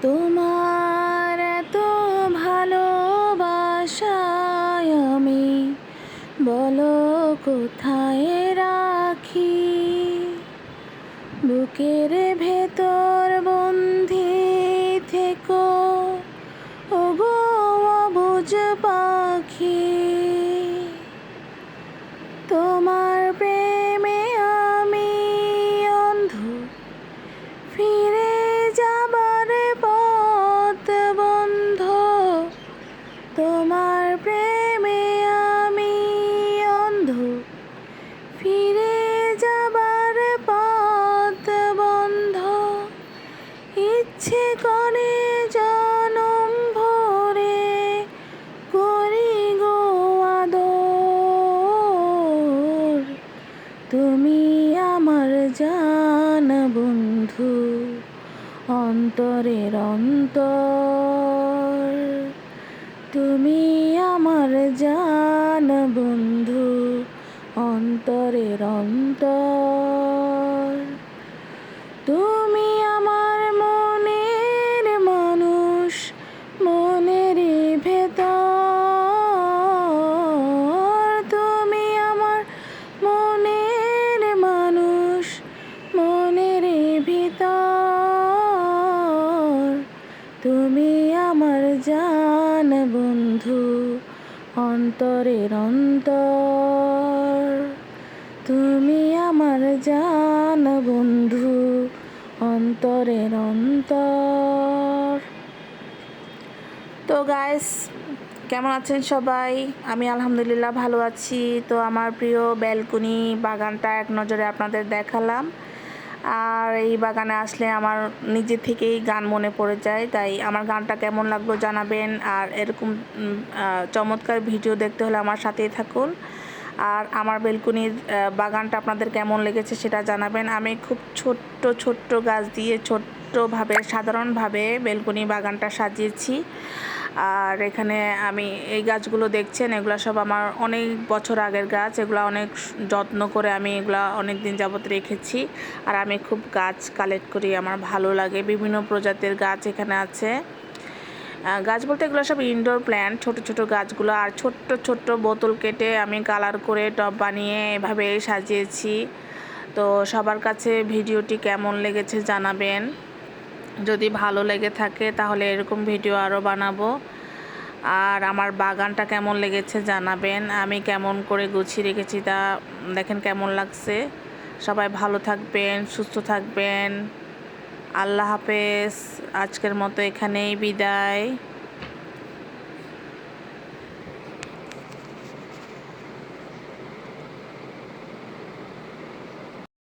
তোমার এত ভালোবাসায় আমি বলো কোথায় রাখি। বুকের ভেতর বন্দি থেকো ওগো অবুঝ পাখি। তোমার প্রেমে আমি অন্ধ, ফিরে যাবার পথ বন্ধ। তোমার প্রেমে আমি অন্ধ, ফিরে যাবার পথ বন্ধ। ইচ্ছে করে জনম ভরে করি গো আদর। তুমি আমার জান বন্ধু, অন্তরের অন্তর। তুমি আমার জান বন্ধু, অন্তরের অন্তর। তুমি আমার মনের মানুষ, মনের ভেতর। তুমি আমার মনের মানুষ, মনের ভিতর। তুমি আমার জান বন্ধু, অন্তরের অন্তর। তুমি আমার জান বন্ধু, অন্তরের অন্তর। তো গাইস, কেমন আছেন সবাই? আমি আলহামদুলিল্লাহ ভালো আছি। তো আমার প্রিয় ব্যালকনি বাগানটা এক নজরে আপনাদের দেখালাম। আর এই বাগানে আসলে আমার নিজে থেকেই গান মনে পড়ে যায়। তাই আমার গানটা কেমন লাগলো জানাবেন। আর এরকম চমৎকার ভিডিও দেখতে হলে আমার সাথেই থাকুন। আর আমার বেলকনির বাগানটা আপনাদের কেমন লেগেছে সেটা জানাবেন। আমি খুব ছোট্ট ছোট্ট গাছ দিয়ে ছোট্টভাবে সাধারণভাবে বেলকনি বাগানটা সাজিয়েছি। আর এখানে আমি এই গাছগুলো দেখছেন, এগুলো সব আমার অনেক বছর আগের গাছ। এগুলো অনেক যত্ন করে আমি এগুলো অনেক দিন যাবত রেখেছি। আর আমি খুব গাছ কালেক্ট করি, আমার ভালো লাগে। বিভিন্ন প্রজাতির গাছ এখানে আছে। গাছ বলতে এগুলো সব ইনডোর প্ল্যান্ট, ছোট ছোট গাছগুলো। আর ছোট্ট ছোট্ট বোতল কেটে আমি কালার করে টব বানিয়ে এভাবে সাজিয়েছি। তো সবার কাছে ভিডিওটি কেমন লেগেছে জানাবেন। যদি ভালো লেগে থাকে তাহলে এরকম ভিডিও আরও বানাবো। আর আমার বাগানটা কেমন লেগেছে জানাবেন। আমি কেমন করে গুছিয়ে রেখেছি তা দেখেন কেমন লাগছে। সবাই ভালো থাকবেন, সুস্থ থাকবেন। আল্লাহ হাফেজ। আজকের মতো এখানেই বিদায়।